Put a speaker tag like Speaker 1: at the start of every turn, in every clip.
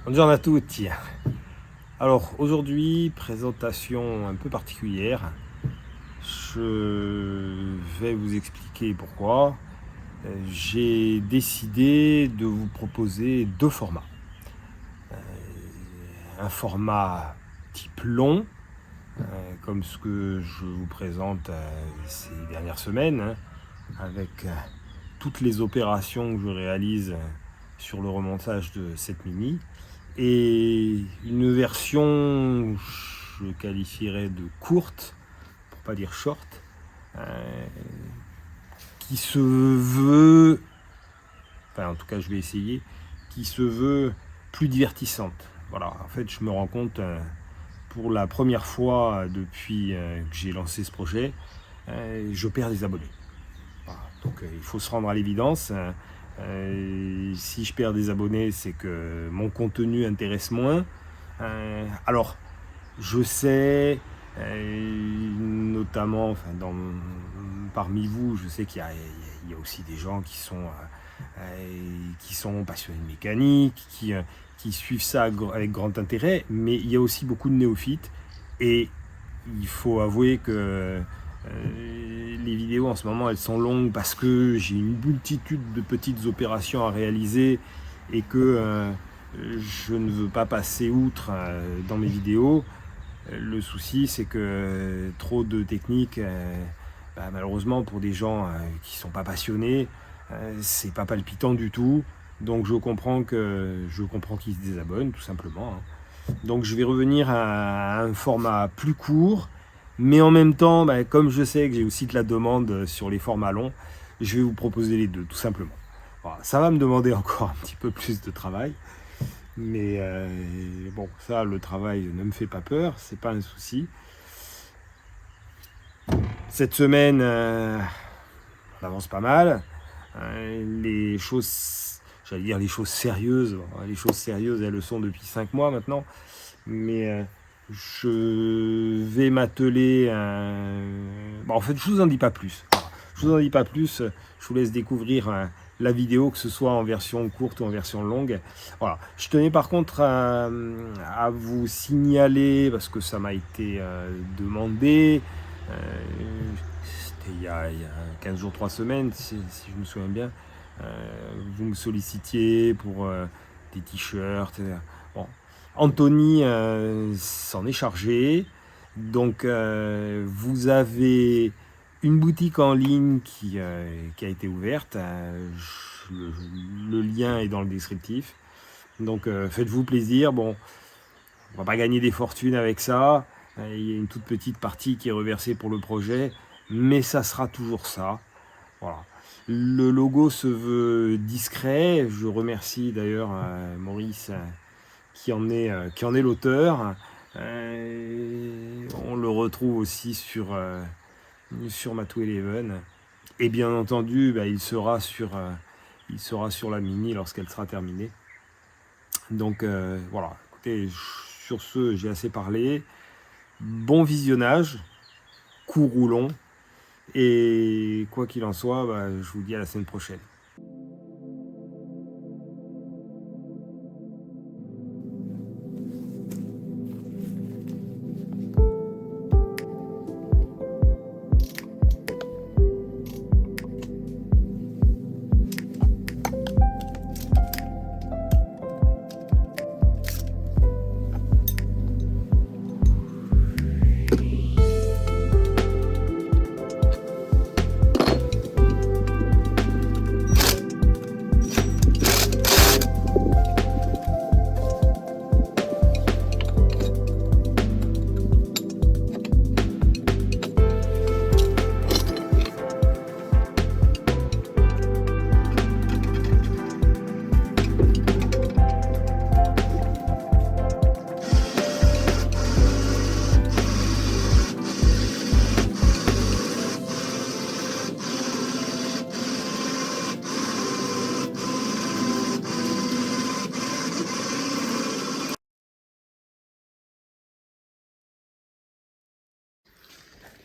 Speaker 1: Buongiorno a tutti. Alors aujourd'hui, présentation un peu particulière. Je vais vous expliquer pourquoi. J'ai décidé de vous proposer deux formats. Un format type long, comme ce que je vous présente ces dernières semaines, avec toutes les opérations que je réalise sur le remontage de cette Mini, et une version, je qualifierais de courte, pour pas dire short, qui se veut, enfin en tout cas je vais essayer, qui se veut plus divertissante. Voilà, en fait je me rends compte pour la première fois depuis que j'ai lancé ce projet, je perds des abonnés. Voilà, donc il faut se rendre à l'évidence. Si je perds des abonnés, c'est que mon contenu intéresse moins. Alors, je sais, notamment parmi vous, je sais qu'il y a aussi des gens qui sont passionnés de mécanique, qui suivent ça avec grand intérêt, mais il y a aussi beaucoup de néophytes. Et il faut avouer que les vidéos en ce moment elles sont longues parce que j'ai une multitude de petites opérations à réaliser et que je ne veux pas passer outre dans mes vidéos. Le souci c'est que trop de techniques, malheureusement pour des gens qui ne sont pas passionnés, c'est pas palpitant du tout. Donc je comprends qu'ils se désabonnent tout simplement. Donc je vais revenir à un format plus court, mais en même temps, comme je sais que j'ai aussi de la demande sur les formats longs, je vais vous proposer les deux, tout simplement. Voilà, ça va me demander encore un petit peu plus de travail, mais bon, ça, le travail ne me fait pas peur, c'est pas un souci. Cette semaine, on avance pas mal. Les choses, j'allais dire les choses sérieuses, elles le sont depuis 5 mois maintenant, mais je vais m'atteler en fait, je vous en dis pas plus. Je vous en dis pas plus. Je vous laisse découvrir la vidéo, que ce soit en version courte ou en version longue. Voilà. Je tenais par contre à vous signaler, parce que ça m'a été demandé, c'était il y a 15 jours, 3 semaines, si je me souviens bien. Vous me sollicitiez pour des t-shirts. Bon. Anthony s'en est chargé. Donc vous avez une boutique en ligne qui a été ouverte. Le lien est dans le descriptif. Donc faites-vous plaisir. Bon, on va pas gagner des fortunes avec ça. Il y a une toute petite partie qui est reversée pour le projet, mais ça sera toujours ça. Voilà. Le logo se veut discret. Je remercie d'ailleurs Maurice qui en est l'auteur. On le retrouve aussi sur Matou Eleven. Et bien entendu, il sera sur la Mini lorsqu'elle sera terminée. Donc voilà, écoutez, sur ce, j'ai assez parlé. Bon visionnage, court ou long. Et quoi qu'il en soit, je vous dis à la semaine prochaine.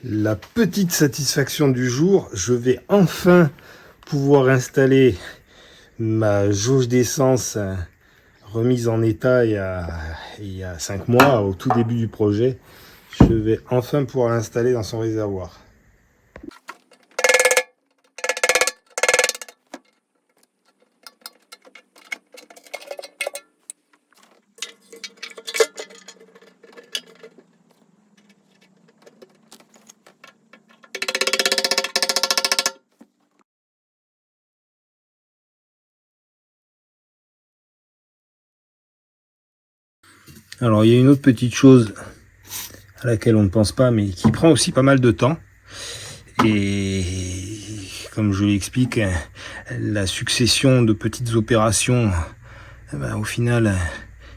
Speaker 1: La petite satisfaction du jour, je vais enfin pouvoir installer ma jauge d'essence remise en état il y a 5 mois, au tout début du projet. Je vais enfin pouvoir l'installer dans son réservoir. Alors il y a une autre petite chose à laquelle on ne pense pas, mais qui prend aussi pas mal de temps. Et comme je l'explique, la succession de petites opérations, au final,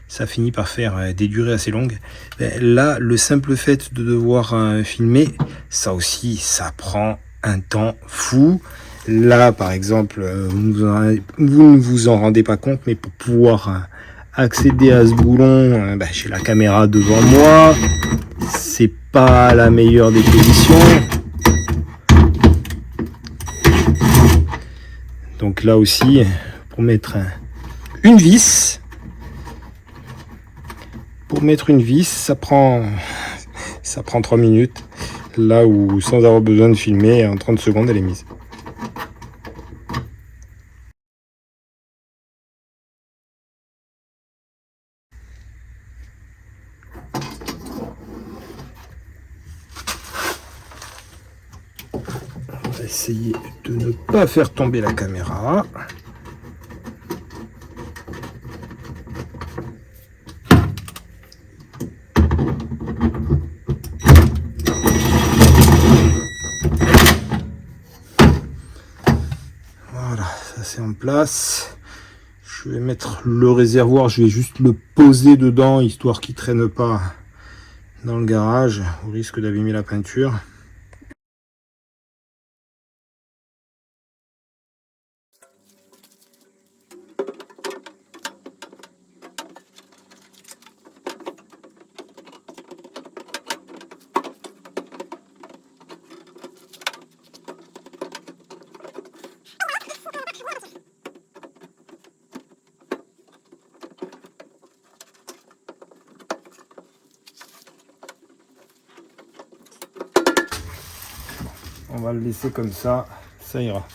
Speaker 1: ça finit par faire des durées assez longues. Là, le simple fait de devoir filmer, ça aussi, ça prend un temps fou. Là, par exemple, vous ne vous en rendez pas compte, mais pour pouvoir accéder à ce boulon, j'ai la caméra devant moi. C'est pas la meilleure des positions. Donc là aussi, pour mettre une vis, ça prend 3 minutes. Là où, sans avoir besoin de filmer, en 30 secondes, elle est mise. On va essayer de ne pas faire tomber la caméra. Voilà, ça c'est en place. Je vais mettre le réservoir, je vais juste le poser dedans, histoire qu'il ne traîne pas dans le garage, au risque d'abîmer la peinture. On va le laisser comme ça ira.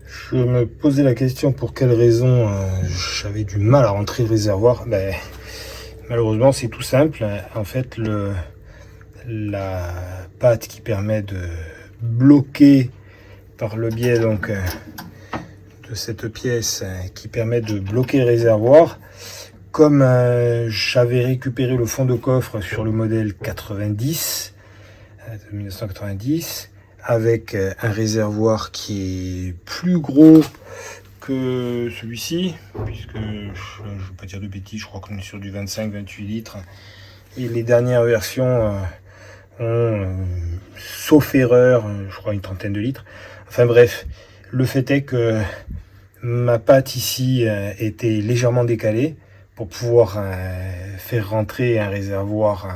Speaker 1: Je me posais la question pour quelle raison j'avais du mal à rentrer le réservoir. Malheureusement, c'est tout simple. En fait, la patte qui permet de bloquer par le biais de cette pièce qui permet de bloquer le réservoir. Comme j'avais récupéré le fond de coffre sur le modèle 90 de 1990 avec un réservoir qui est plus gros que celui-ci, puisque je ne veux pas dire de bêtises, je crois qu'on est sur du 25-28 litres. Et les dernières versions ont, sauf erreur, je crois une trentaine de litres. Enfin bref, le fait est que ma patte ici était légèrement décalée pour pouvoir faire rentrer un réservoir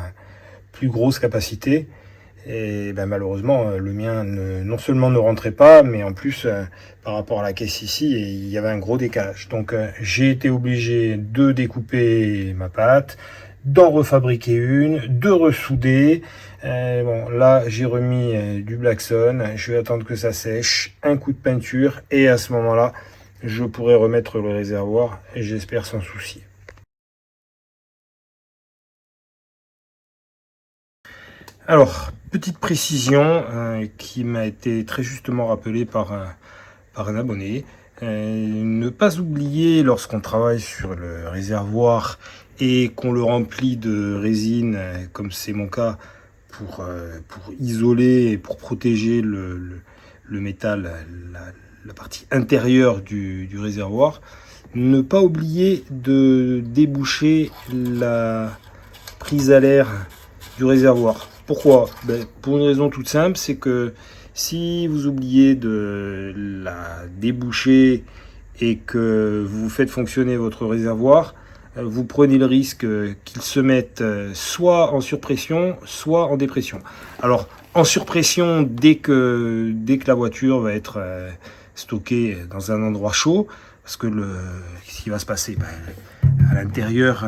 Speaker 1: plus grosse capacité. Et malheureusement, le mien non seulement ne rentrait pas, mais en plus, par rapport à la caisse ici, il y avait un gros décalage. Donc j'ai été obligé de découper ma pâte, d'en refabriquer une, de ressouder. Bon, là, j'ai remis du Blackson. Je vais attendre que ça sèche, un coup de peinture, et à ce moment-là, je pourrai remettre le réservoir, et j'espère sans souci. Alors, petite précision qui m'a été très justement rappelée par un abonné. Ne pas oublier lorsqu'on travaille sur le réservoir et qu'on le remplit de résine, comme c'est mon cas, pour isoler et pour protéger le métal, la partie intérieure du réservoir, ne pas oublier de déboucher la prise à l'air du réservoir. Pourquoi? Pour une raison toute simple, c'est que si vous oubliez de la déboucher et que vous faites fonctionner votre réservoir, vous prenez le risque qu'il se mette soit en surpression, soit en dépression. Alors, en surpression dès que la voiture va être stockée dans un endroit chaud, parce que qu'est-ce qui va se passer? À l'intérieur,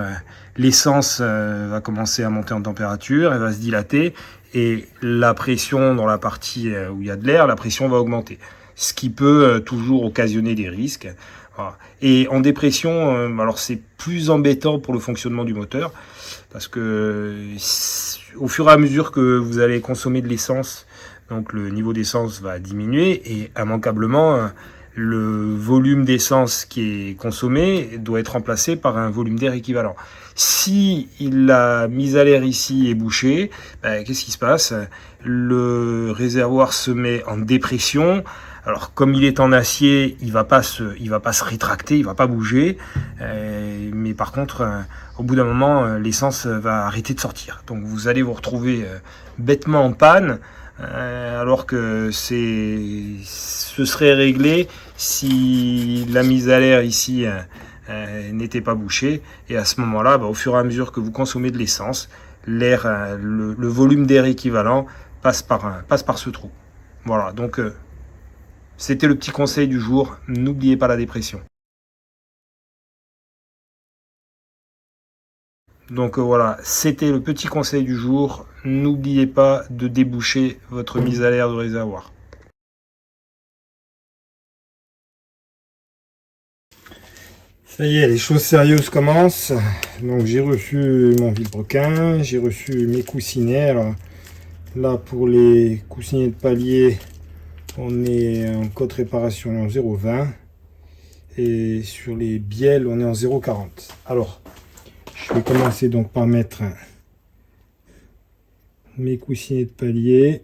Speaker 1: l'essence va commencer à monter en température, elle va se dilater, et la pression dans la partie où il y a de l'air, la pression va augmenter, ce qui peut toujours occasionner des risques. Voilà. Et en dépression, alors c'est plus embêtant pour le fonctionnement du moteur, parce que au fur et à mesure que vous allez consommer de l'essence, donc le niveau d'essence va diminuer, et immanquablement le volume d'essence qui est consommé doit être remplacé par un volume d'air équivalent. Si la mise à l'air ici est bouchée, qu'est-ce qui se passe? Le réservoir se met en dépression. Alors comme il est en acier, il va pas se rétracter, il va pas bouger, mais par contre, au bout d'un moment, l'essence va arrêter de sortir. Donc vous allez vous retrouver bêtement en panne, alors que ce serait réglé si la mise à l'air ici n'était pas bouchée. Et à ce moment-là, au fur et à mesure que vous consommez de l'essence, l'air, le volume d'air équivalent passe par ce trou. Voilà, donc c'était le petit conseil du jour, n'oubliez pas la dépression. Donc voilà, c'était le petit conseil du jour, n'oubliez pas de déboucher votre mise à l'air de réservoir. Ça y est, les choses sérieuses commencent. Donc j'ai reçu mon vilebrequin, j'ai reçu mes coussinets. Alors, là pour les coussinets de palier, on est en code réparation en 0,20 et sur les bielles on est en 0,40. Alors je vais commencer donc par mettre mes coussinets de palier.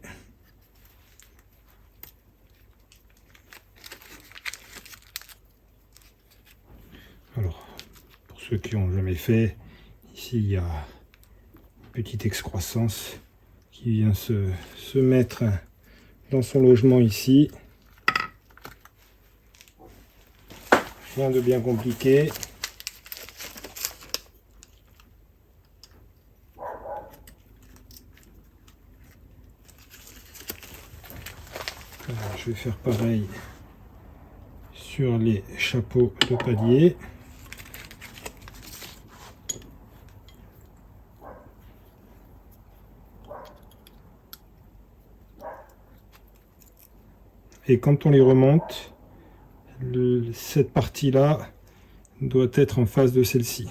Speaker 1: Alors pour ceux qui n'ont jamais fait, ici il y a une petite excroissance qui vient se mettre dans son logement ici. Rien de bien compliqué. Alors, je vais faire pareil sur les chapeaux de palier. Et quand on les remonte, cette partie-là doit être en face de celle-ci.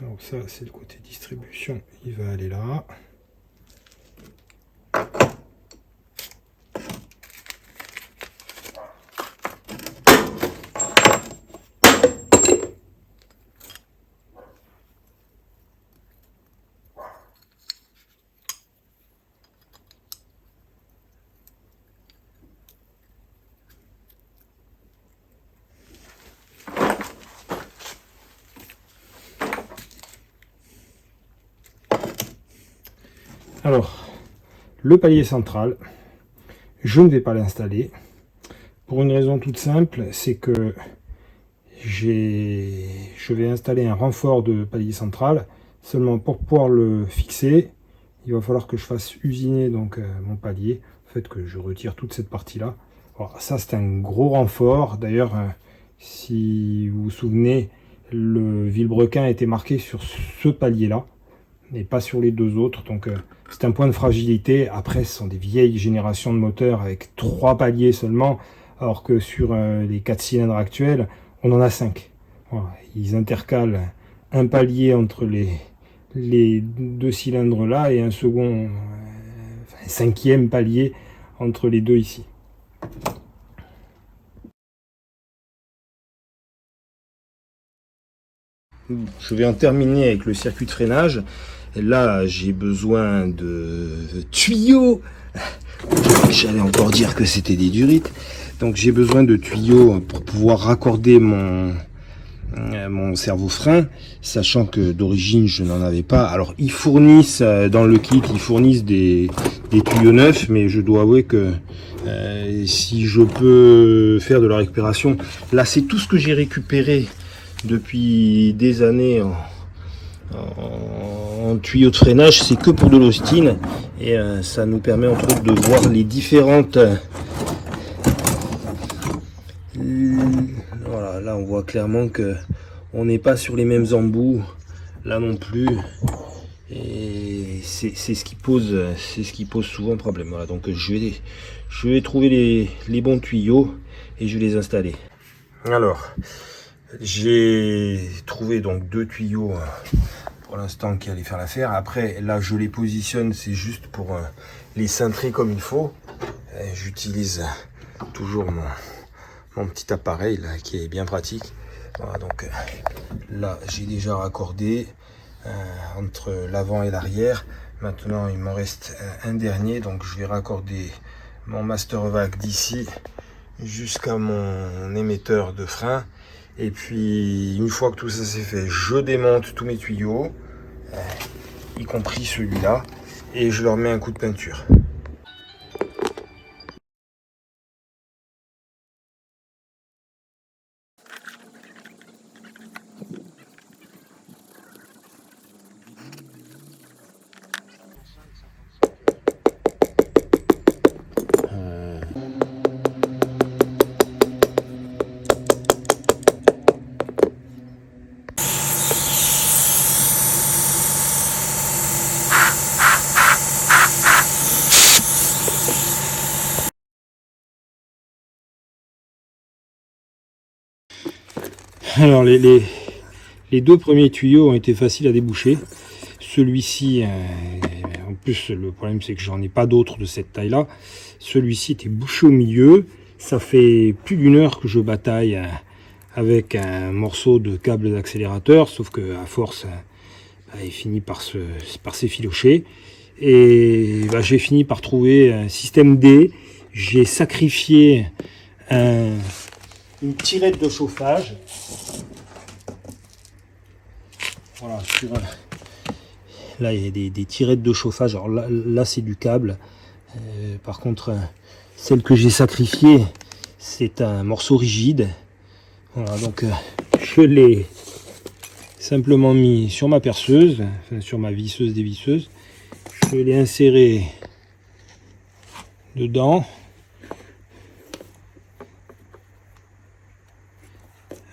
Speaker 1: Alors ça, c'est le côté distribution, il va aller là. Alors, le palier central, je ne vais pas l'installer pour une raison toute simple, c'est que je vais installer un renfort de palier central. Seulement pour pouvoir le fixer, il va falloir que je fasse usiner donc mon palier, en fait que je retire toute cette partie là. Alors, ça c'est un gros renfort, d'ailleurs si vous vous souvenez, le vilebrequin était marqué sur ce palier là et pas sur les deux autres, donc c'est un point de fragilité. Après ce sont des vieilles générations de moteurs avec 3 paliers seulement, alors que sur les 4 cylindres actuels on en a 5. Voilà. Ils intercalent un palier entre les 2 cylindres là et un second, un 5e palier entre les deux ici. Je vais en terminer avec le circuit de freinage. Et là, j'ai besoin de tuyaux. J'allais encore dire que c'était des durites. Donc j'ai besoin de tuyaux pour pouvoir raccorder mon servo-frein, sachant que d'origine je n'en avais pas. Alors ils fournissent dans le kit, ils fournissent des tuyaux neufs, mais je dois avouer que si je peux faire de la récupération, là c'est tout ce que j'ai récupéré depuis des années en en tuyau de freinage, c'est que pour de l'Austin. Et ça nous permet entre autres de voir les différentes... voilà, là on voit clairement que on n'est pas sur les mêmes embouts, là non plus. Et c'est ce qui pose souvent problème. Voilà, donc je vais trouver les bons tuyaux et je vais les installer. Alors, j'ai trouvé donc 2 tuyaux pour l'instant qui allaient faire l'affaire. Après, là je les positionne, c'est juste pour les cintrer comme il faut. J'utilise toujours mon petit appareil là qui est bien pratique. Voilà, donc là j'ai déjà raccordé entre l'avant et l'arrière. Maintenant il m'en reste un dernier, donc je vais raccorder mon Mastervac d'ici jusqu'à mon émetteur de frein. Et puis une fois que tout ça c'est fait, je démonte tous mes tuyaux, y compris celui-là, et je leur mets un coup de peinture. Alors les 2 premiers tuyaux ont été faciles à déboucher. Celui-ci, en plus le problème c'est que j'en ai pas d'autres de cette taille là. Celui-ci était bouché au milieu. Ça fait plus d'1 heure que je bataille avec un morceau de câble d'accélérateur, sauf que à force il finit par s'effilocher. Et j'ai fini par trouver un système D. J'ai sacrifié une tirette de chauffage. Voilà, là il y a des tirettes de chauffage. Alors là c'est du câble. Par contre, celle que j'ai sacrifiée, c'est un morceau rigide. Voilà, donc je l'ai simplement mis sur ma perceuse, enfin, sur ma visseuse dévisseuse. Je l'ai inséré dedans.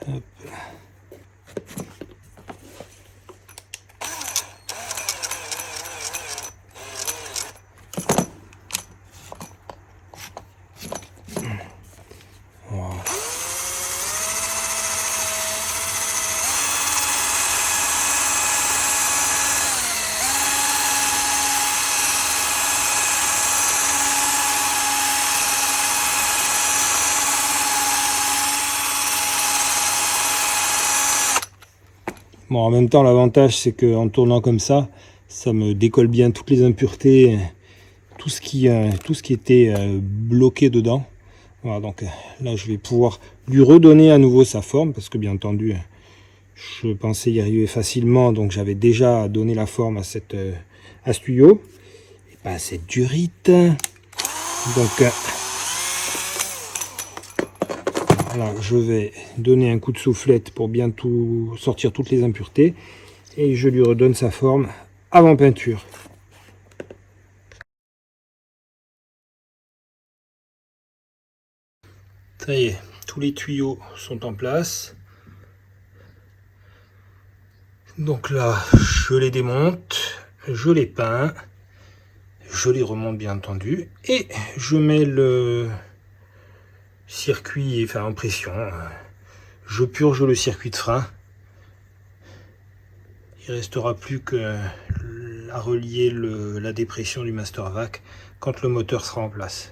Speaker 1: Hop. Voilà. Bon, en même temps, l'avantage, c'est qu'en tournant comme ça me décolle bien toutes les impuretés, tout ce qui était bloqué dedans. Voilà, donc là, je vais pouvoir lui redonner à nouveau sa forme, parce que bien entendu, je pensais y arriver facilement, donc j'avais déjà donné la forme à ce tuyau, et pas à cette durite. Donc voilà, je vais donner un coup de soufflette pour bien tout sortir toutes les impuretés, et je lui redonne sa forme avant peinture. Ça y est, tous les tuyaux sont en place. Donc là, je les démonte, je les peins, je les remonte bien entendu, et je mets le circuit, enfin en pression. Je purge le circuit de frein. Il ne restera plus que à relier la dépression du Mastervac quand le moteur sera en place.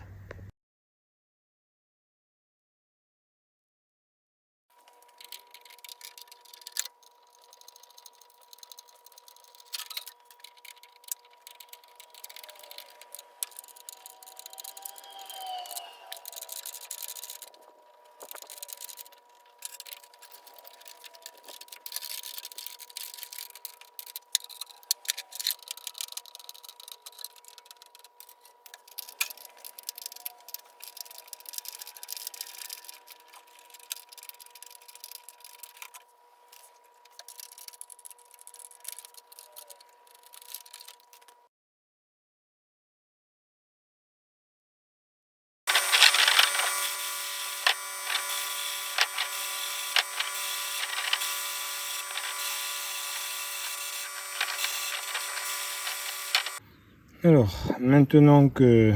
Speaker 1: Alors, maintenant que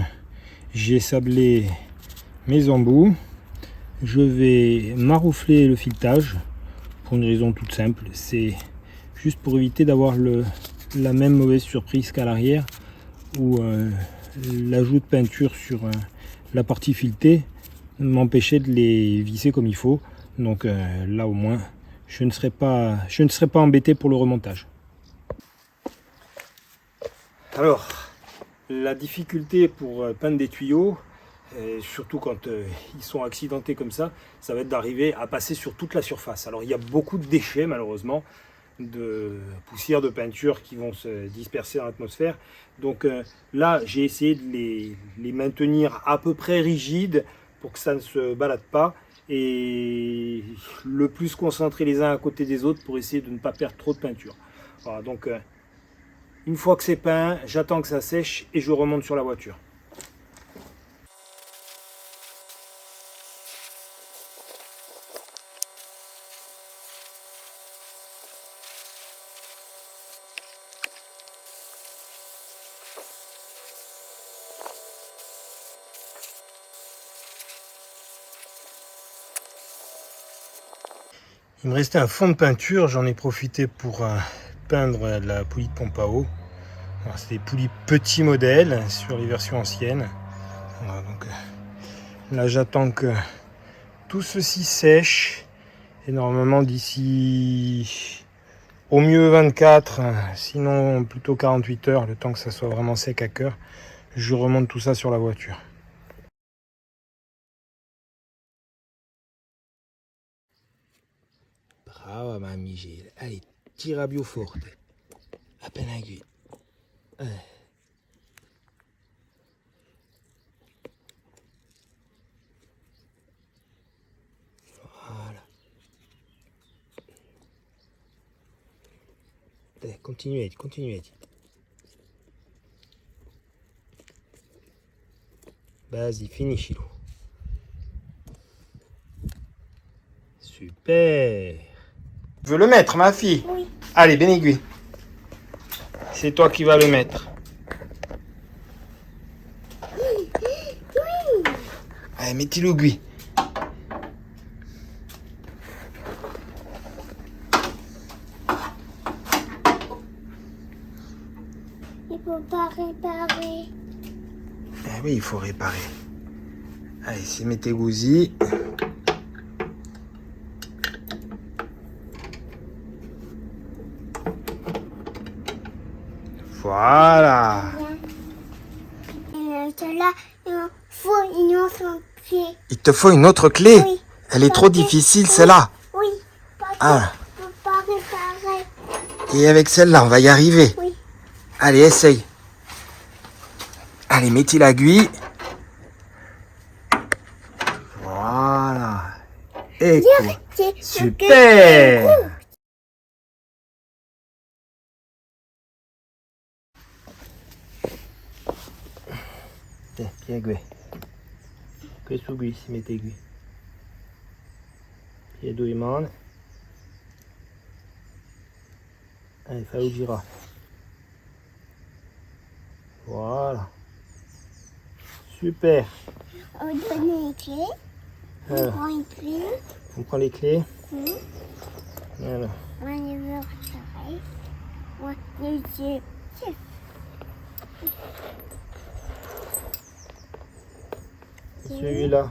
Speaker 1: j'ai sablé mes embouts, je vais maroufler le filetage pour une raison toute simple. C'est juste pour éviter d'avoir la même mauvaise surprise qu'à l'arrière où l'ajout de peinture sur la partie filetée m'empêchait de les visser comme il faut. Donc là au moins je ne serai pas embêté pour le remontage. Alors la difficulté pour peindre des tuyaux, surtout quand ils sont accidentés comme ça va être d'arriver à passer sur toute la surface. Alors il y a beaucoup de déchets malheureusement, de poussière de peinture qui vont se disperser dans l'atmosphère. Donc là, j'ai essayé de les maintenir à peu près rigides pour que ça ne se balade pas et le plus concentrés les uns à côté des autres pour essayer de ne pas perdre trop de peinture. Voilà, donc une fois que c'est peint, j'attends que ça sèche et je remonte sur la voiture. Il me restait un fond de peinture, j'en ai profité pour peindre la poulie de pompe à eau. C'est des poulies petits modèles sur les versions anciennes. Voilà, donc là j'attends que tout ceci sèche et normalement d'ici au mieux 24, sinon plutôt 48 heures, le temps que ça soit vraiment sec à cœur, je remonte tout ça sur la voiture. Brava mamie Gilles, allez, tira bio forte, à peine aiguille. Voilà. Allez, continuez. Vas-y, finis Chilou. Super. Tu veux le mettre, ma fille?
Speaker 2: Oui.
Speaker 1: Allez, ben aiguille. C'est toi qui vas le mettre.
Speaker 2: Oui.
Speaker 1: Allez, mettez l'aiguille.
Speaker 2: Il faut pas réparer.
Speaker 1: Ah oui, il faut réparer. Allez, c'est mettez gousy. Voilà.
Speaker 2: Et cela, il faut une autre pied.
Speaker 1: Il te faut une autre clé.
Speaker 2: Oui.
Speaker 1: Elle est trop difficile, celle-là.
Speaker 2: Oui. Parce
Speaker 1: Ah.
Speaker 2: que je peux pas réparer.
Speaker 1: Et avec celle-là, on va y arriver.
Speaker 2: Oui.
Speaker 1: Allez, essaye. Allez, mettez l'aiguille. Voilà. Et quoi? Super. Tiens, aiguille. Questo qui si mette qui. E due mani. Allez, fai girare. Voilà. Super.
Speaker 2: On donne les clés. On prend une clé.
Speaker 1: On prend les clés.
Speaker 2: Voilà. On les veut retirer. On les yeux.
Speaker 1: Celui-là.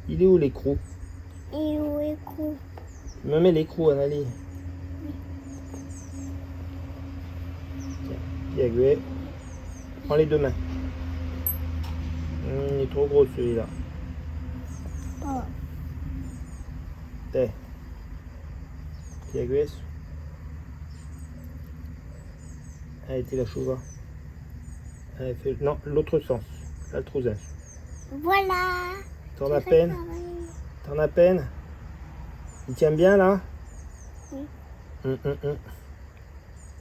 Speaker 1: Il est où l'écrou?
Speaker 2: Et où est gros?
Speaker 1: Tu me mets l'écrou, Annalie. Tiens, Piagué. Prends les deux mains. Il est trop gros celui-là.
Speaker 2: Oh.
Speaker 1: Tiens. Piagué. Allez, tu la chouva. Allez, fais... Non, l'autre sens. L'autre sens.
Speaker 2: Voilà.
Speaker 1: T'en as peine? T'en as peine? Il tient bien là?
Speaker 2: Oui.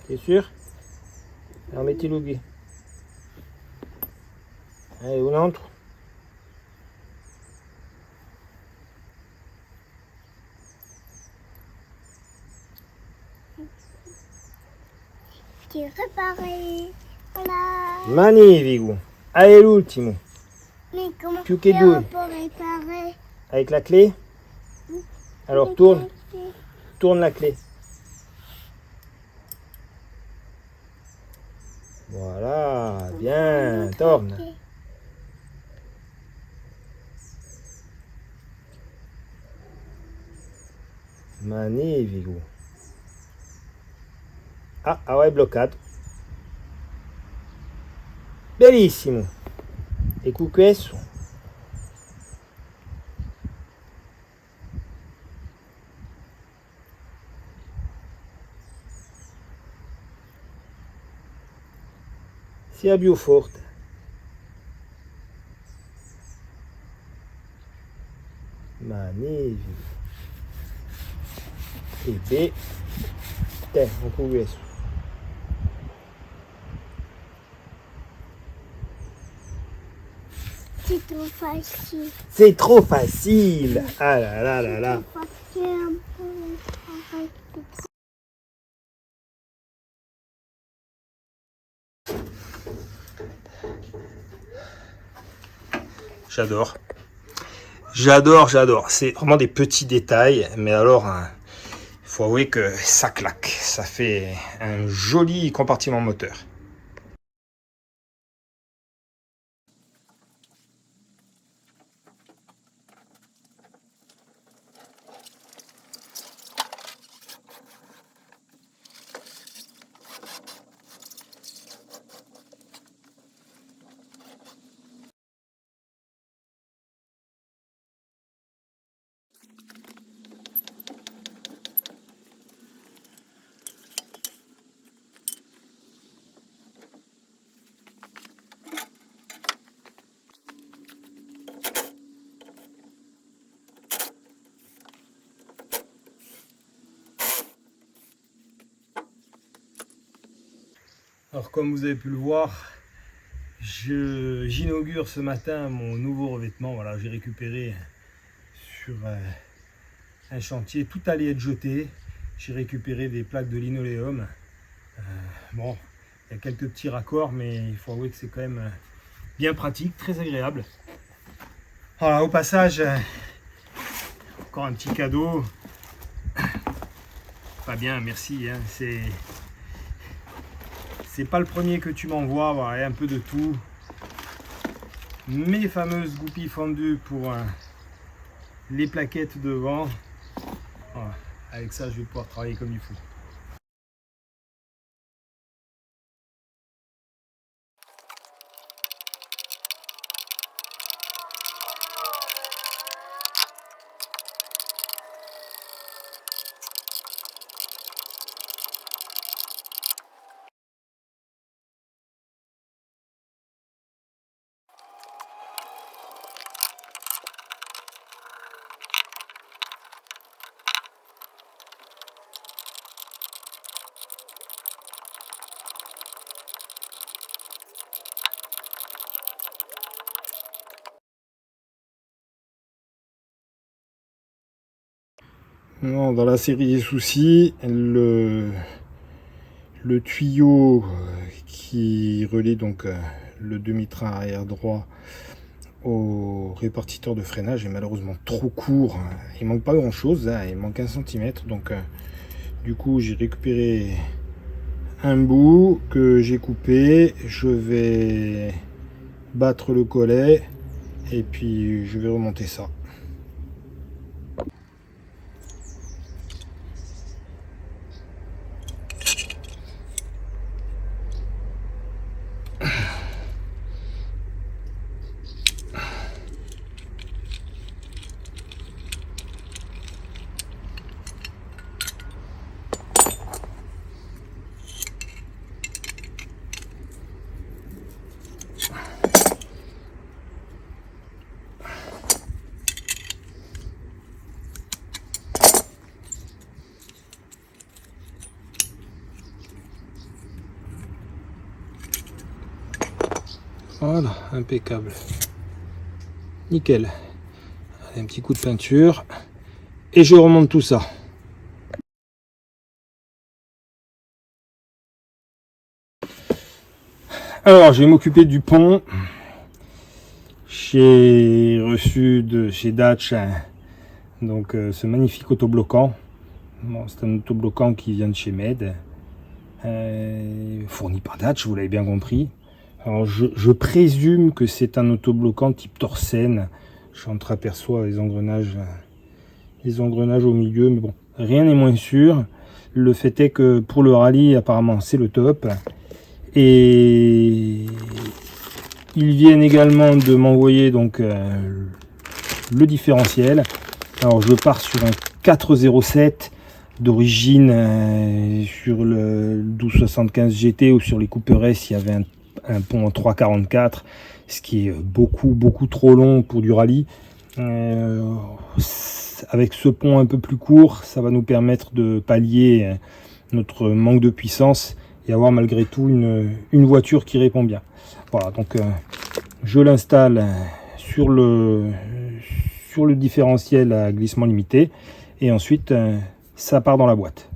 Speaker 1: T'es sûr? Alors mettez l'oubli. Allez, on entre.
Speaker 2: J'ai réparé. Voilà.
Speaker 1: Magnifico. Allez, l'ultimo.
Speaker 2: Mais comment
Speaker 1: Più che
Speaker 2: faire
Speaker 1: due.
Speaker 2: pour réparer?
Speaker 1: Avec la clé. Alors, tourne la clé. Voilà, bien, tourne. Magnifico. Ah ouais, bloccato. Bellissimo. E con questo? Sia più forte. Magnifico. E beh, te, con questo.
Speaker 2: C'est trop facile.
Speaker 1: C'est trop facile. Ah là là là là.
Speaker 2: C'est un peu pareil.
Speaker 1: J'adore. J'adore. C'est vraiment des petits détails, mais alors, il faut avouer que ça claque. Ça fait un joli compartiment moteur. Alors comme vous avez pu le voir, j'inaugure ce matin mon nouveau revêtement. Voilà, j'ai récupéré sur un chantier, tout allait être jeté. J'ai récupéré des plaques de linoléum. Bon, il y a quelques petits raccords, mais il faut avouer que c'est quand même bien pratique, très agréable. Voilà, au passage, encore un petit cadeau. Pas bien, merci. Hein, c'est pas le premier que tu m'envoies, voilà, un peu de tout. Mes fameuses goupilles fondues pour les plaquettes devant. Voilà, avec ça, je vais pouvoir travailler comme il faut. Non, dans la série des soucis, le tuyau qui relie donc le demi-train arrière droit au répartiteur de freinage est malheureusement trop court. Il manque pas grand chose, hein, il manque 1 cm. Donc du coup j'ai récupéré un bout que j'ai coupé. Je vais battre le collet et puis je vais remonter ça. Voilà, impeccable. Nickel. Un petit coup de peinture. Et je remonte tout ça. Alors, je vais m'occuper du pont. J'ai reçu de chez Datch donc ce magnifique autobloquant. Bon, c'est un autobloquant qui vient de chez Med, fourni par Datch, vous l'avez bien compris. Alors, je présume que c'est un autobloquant type Torsen. J'entreaperçois les engrenages au milieu, mais bon, rien n'est moins sûr. Le fait est que pour le rallye, apparemment, c'est le top. Et ils viennent également de m'envoyer donc le différentiel. Alors je pars sur un 407 d'origine sur le 1275 GT ou sur les Cooper S, il y avait un pont en 344, ce qui est beaucoup trop long pour du rallye. Avec ce pont un peu plus court, ça va nous permettre de pallier notre manque de puissance et avoir malgré tout une voiture qui répond bien. Voilà, donc je l'installe sur le différentiel à glissement limité et ensuite ça part dans la boîte.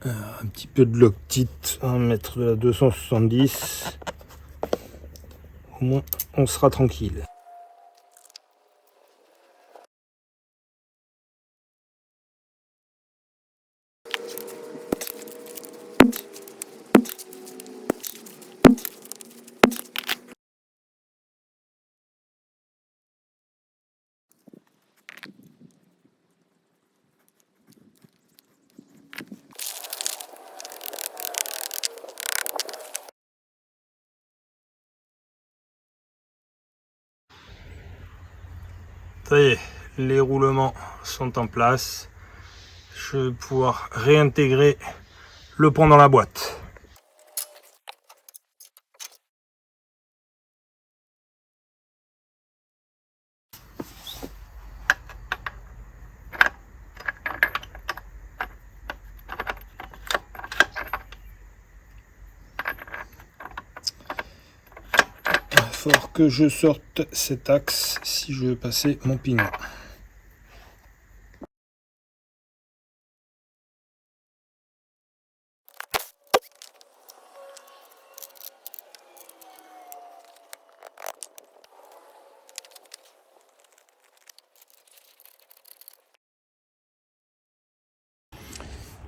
Speaker 1: Un petit peu de Loctite, 1 mètre de la 270. Au moins, on sera tranquille. Ça y est, les roulements sont en place. Je vais pouvoir réintégrer le pont dans la boîte. Il faut que je sorte cet axe si je veux passer mon pignon.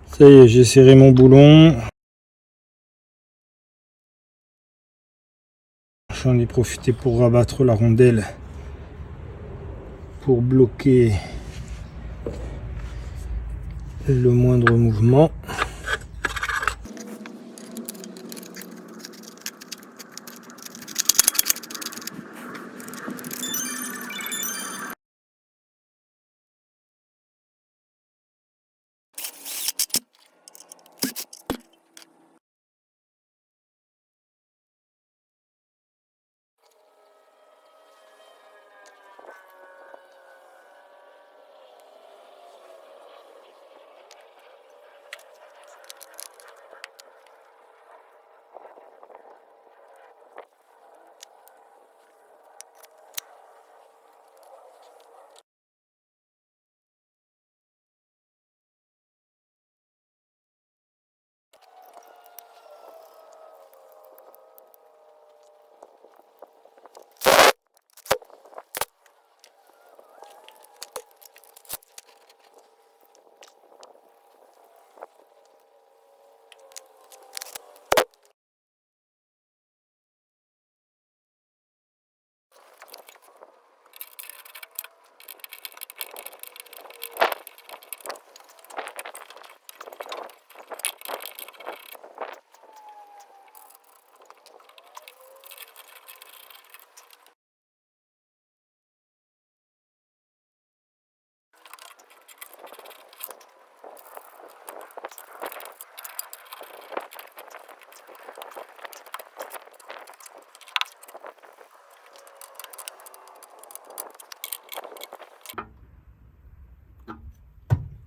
Speaker 1: Ça y est, j'ai serré mon boulon. J'en ai profité pour rabattre la rondelle pour bloquer le moindre mouvement.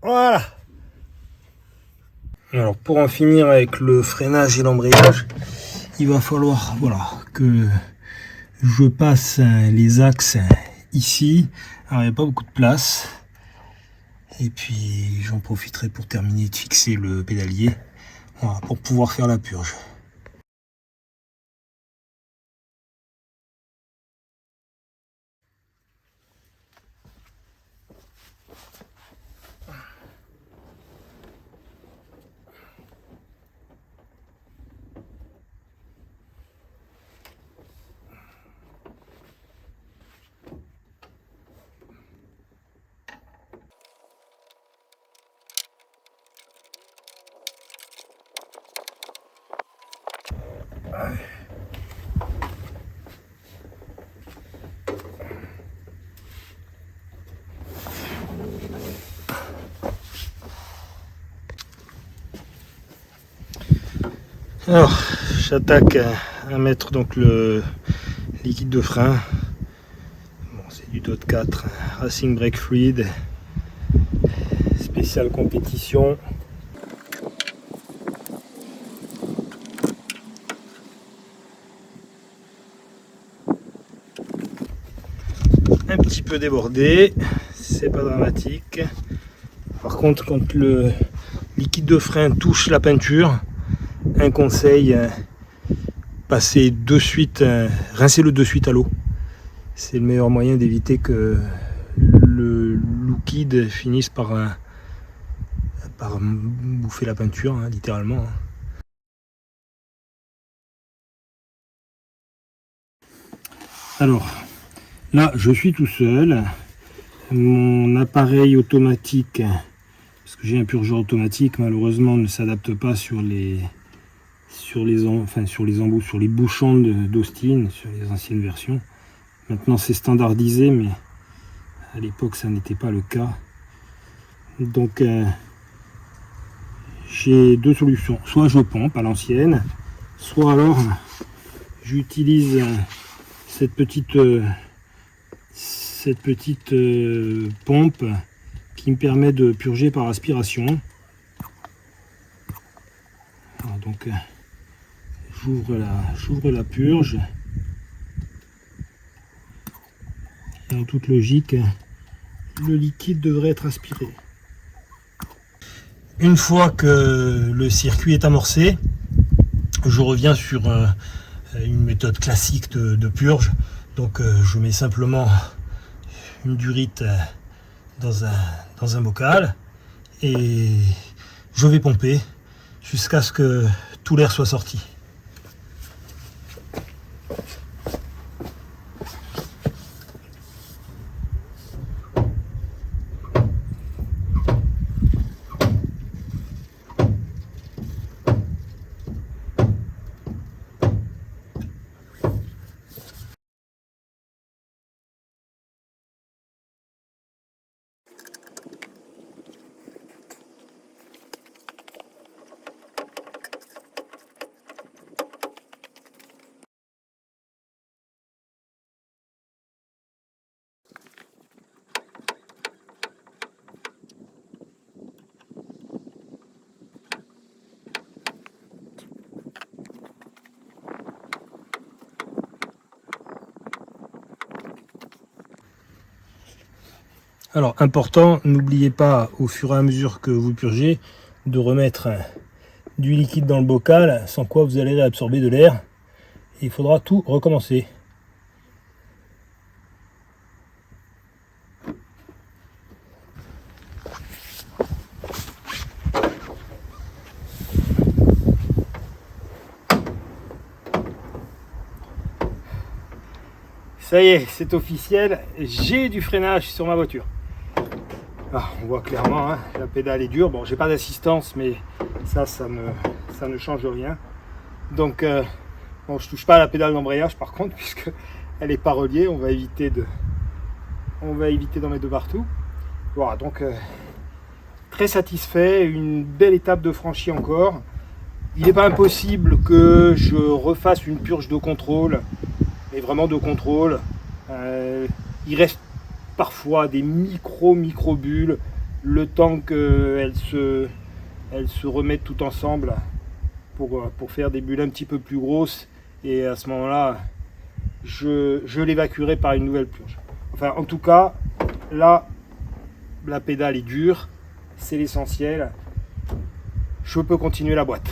Speaker 1: Voilà. Alors pour en finir avec le freinage et l'embrayage, il va falloir voilà que Je passe les axes ici. Alors il n'y a pas beaucoup de place. Et puis j'en profiterai pour terminer de fixer le pédalier. Voilà, pour pouvoir faire la purge. Alors, j'attaque à mettre donc le liquide de frein. Bon, c'est du DOT 4 Racing Brake Fluid, spécial compétition. Un petit peu débordé, c'est pas dramatique. Par contre, quand le liquide de frein touche la peinture, un conseil, passer de suite, rincez-le de suite à l'eau. C'est le meilleur moyen d'éviter que le liquide finisse par bouffer la peinture, hein, littéralement. Alors, là, je suis tout seul. Mon appareil automatique, parce que j'ai un purgeur automatique, malheureusement ne s'adapte pas sur les embouts, sur les bouchons d'Austin, sur les anciennes versions. Maintenant c'est standardisé, mais à l'époque ça n'était pas le cas. Donc j'ai deux solutions. Soit je pompe à l'ancienne, soit alors j'utilise cette petite pompe qui me permet de purger par aspiration. Alors, donc j'ouvre la purge. Et en toute logique, le liquide devrait être aspiré. Une fois que le circuit est amorcé, je reviens sur une méthode classique de purge. Donc je mets simplement une durite dans un bocal et je vais pomper jusqu'à ce que tout l'air soit sorti. Alors important, n'oubliez pas au fur et à mesure que vous purgez de remettre du liquide dans le bocal, sans quoi vous allez absorber de l'air et il faudra tout recommencer. Ça y est, c'est officiel, j'ai du freinage sur ma voiture. Ah, on voit clairement, hein, la pédale est dure. Bon, j'ai pas d'assistance, mais ça ne change rien. Donc, bon, je touche pas à la pédale d'embrayage par contre, puisque elle n'est pas reliée. On va éviter d'en mettre de partout. Voilà, donc très satisfait, une belle étape de franchie encore. Il n'est pas impossible que je refasse une purge de contrôle, mais vraiment de contrôle. Il reste parfois des micro-bulles, le temps qu'elles se remettent tout ensemble pour faire des bulles un petit peu plus grosses. Et à ce moment-là, je l'évacuerai par une nouvelle purge. Enfin, en tout cas, là, la pédale est dure, c'est l'essentiel. Je peux continuer la boîte.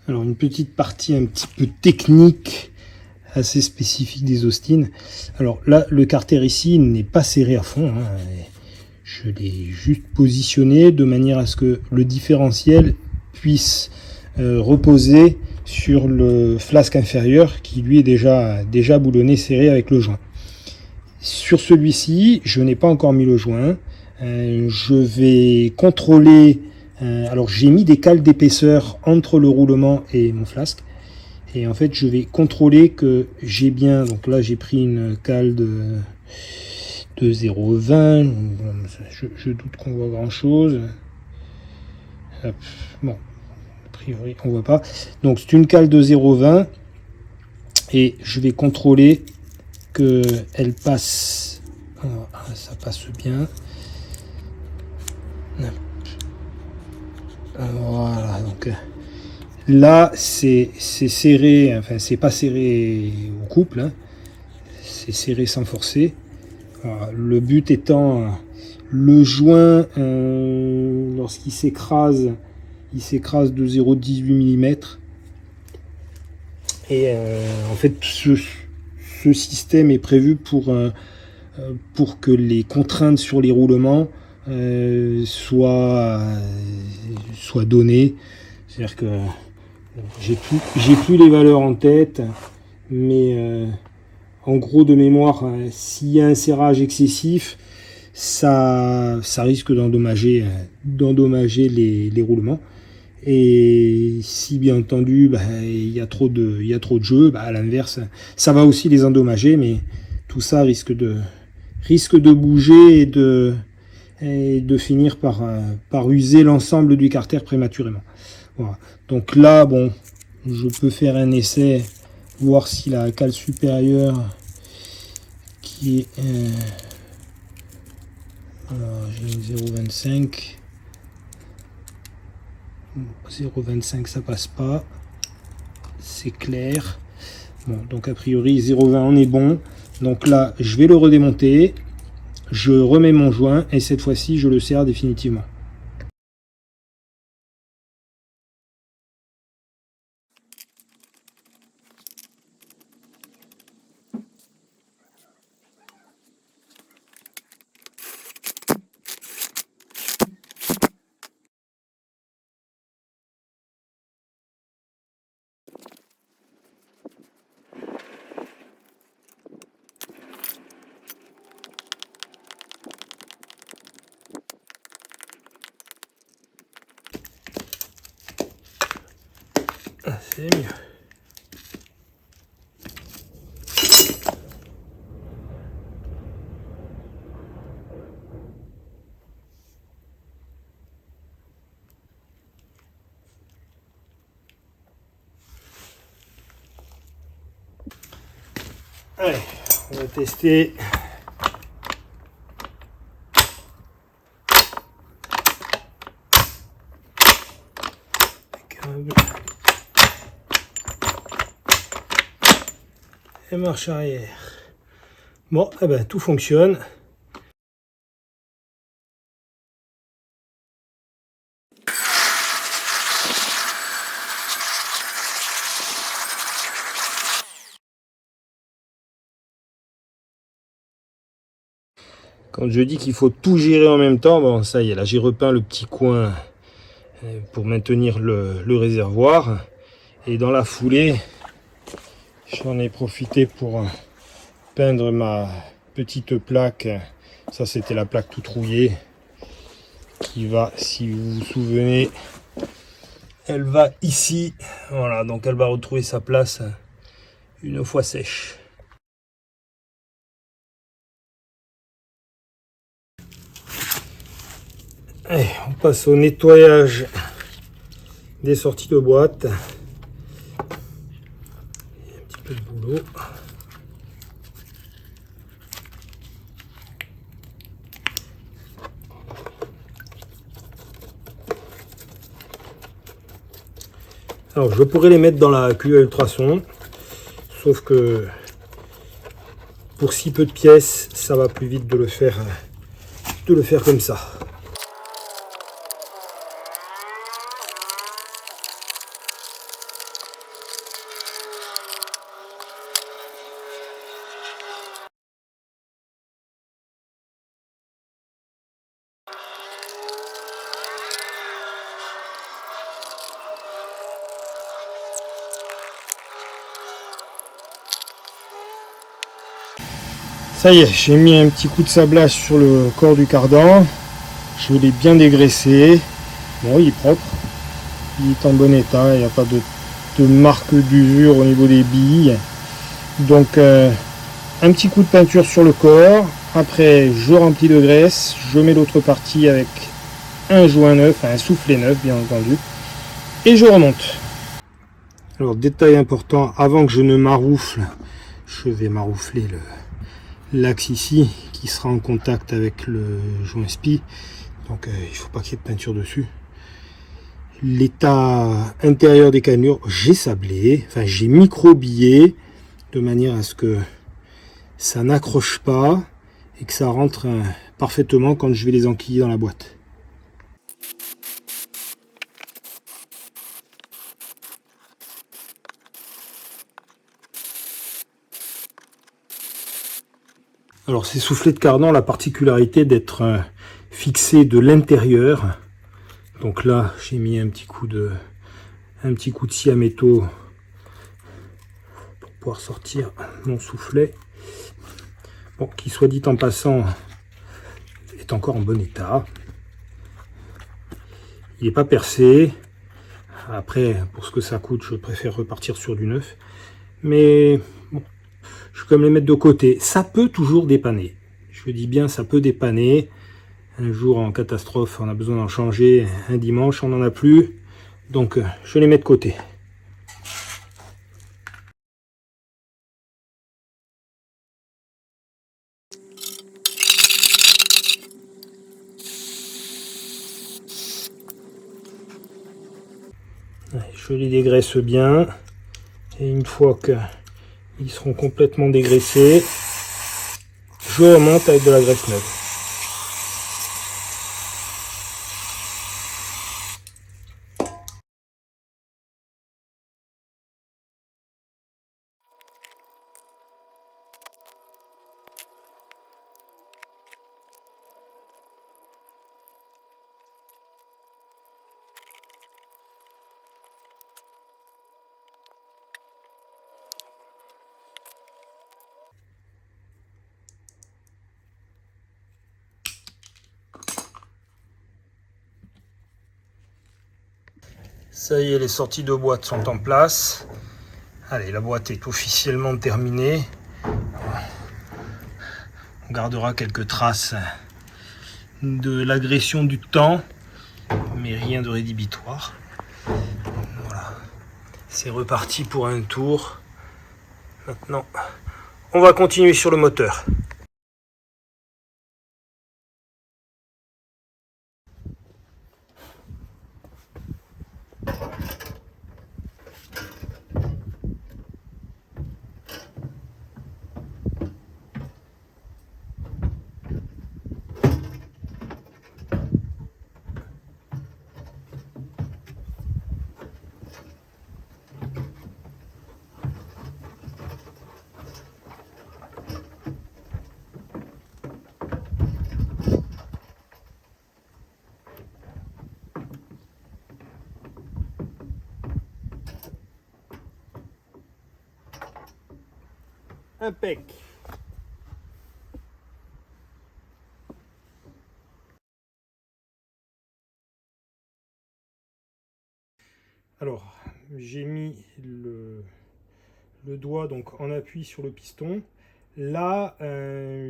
Speaker 1: Alors une petite partie un petit peu technique, assez spécifique des Austin. Alors là, le carter ici n'est pas serré à fond, hein. Je l'ai juste positionné de manière à ce que le différentiel puisse reposer sur le flasque inférieur qui lui est déjà boulonné, serré avec le joint. Sur celui-ci, je n'ai pas encore mis le joint. Je vais contrôler. Alors j'ai mis des cales d'épaisseur entre le roulement et mon flasque. Et en fait, je vais contrôler que j'ai bien. Donc là, j'ai pris une cale de 0,20. Je doute qu'on voit grand chose. Hop. Bon, a priori, on voit pas. Donc c'est une cale de 0,20. Et je vais contrôler qu'elle passe. Ça passe bien. Voilà, donc là c'est serré, enfin c'est pas serré au couple, hein, c'est serré sans forcer. Voilà, le but étant le joint, lorsqu'il s'écrase, il s'écrase de 0,18 mm. Et en fait ce système est prévu pour que les contraintes sur les roulements soient données. C'est-à-dire que j'ai plus les valeurs en tête, mais en gros de mémoire, s'il y a un serrage excessif, ça risque d'endommager les roulements. Et si bien entendu il y a trop de jeu, à l'inverse, ça va aussi les endommager, mais tout ça risque de bouger et de finir par user l'ensemble du carter prématurément. Voilà. Donc là, bon, je peux faire un essai, voir si la cale supérieure qui est alors j'ai une 0,25. 0,25 ça passe pas, c'est clair. Bon, donc a priori 0,20 on est bon. Donc là, je vais le redémonter, je remets mon joint et cette fois-ci je le serre définitivement. C'est mieux. Allez, on va tester. Et marche arrière. Bon, eh ben, tout fonctionne. Quand je dis qu'il faut tout gérer en même temps, bon ça y est, là j'ai repeint le petit coin pour maintenir le réservoir. Et dans la foulée, j'en ai profité pour peindre ma petite plaque. Ça c'était la plaque toute rouillée qui va, si vous vous souvenez, elle va ici. Voilà, donc elle va retrouver sa place une fois sèche. Allez, on passe au nettoyage des sorties de boîte. Un petit peu de boulot. Alors je pourrais les mettre dans la cuve à ultrasons, sauf que pour si peu de pièces, ça va plus vite de le faire comme ça. Ça y est, j'ai mis un petit coup de sablage sur le corps du cardan. Je l'ai bien dégraissé. Bon, il est propre. Il est en bon état. Il n'y a pas de marque d'usure au niveau des billes. Donc, un petit coup de peinture sur le corps. Après, je remplis de graisse. Je mets l'autre partie avec un joint neuf, un soufflet neuf, bien entendu. Et je remonte. Alors, détail important, avant que je ne maroufle, je vais maroufler l'axe ici qui sera en contact avec le joint spi, donc il ne faut pas qu'il y ait de peinture dessus. L'état intérieur des cannures, j'ai sablé, enfin j'ai microbillé de manière à ce que ça n'accroche pas et que ça rentre parfaitement quand je vais les enquiller dans la boîte. Alors ces soufflets de cardan ont la particularité d'être fixés de l'intérieur. Donc là j'ai mis un petit coup de scie à métaux pour pouvoir sortir mon soufflet. Bon, qui soit dit en passant est encore en bon état. Il n'est pas percé. Après, pour ce que ça coûte, je préfère repartir sur du neuf. Mais bon, je vais quand même les mettre de côté. Ça peut toujours dépanner. Je dis bien, ça peut dépanner. Un jour en catastrophe, on a besoin d'en changer. Un dimanche, on n'en a plus. Donc, je les mets de côté. Je les dégraisse bien. Et une fois qu'ils seront complètement dégraissés, je remonte avec de la graisse neuve. Ça y est, les sorties de boîte sont en place. Allez, la boîte est officiellement terminée. On gardera quelques traces de l'agression du temps, mais rien de rédhibitoire. Voilà, c'est reparti pour un tour. Maintenant, on va continuer sur le moteur. Impec. Alors, j'ai mis le doigt donc en appui sur le piston. Là,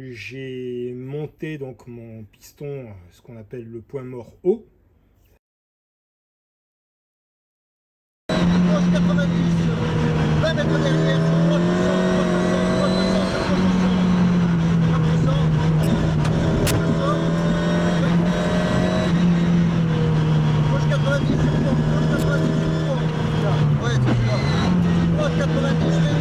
Speaker 1: j'ai monté donc mon piston, ce qu'on appelle le point mort haut.
Speaker 3: 90, 20 mètres derrière, 90, 90, ouais, c'est ça. 90,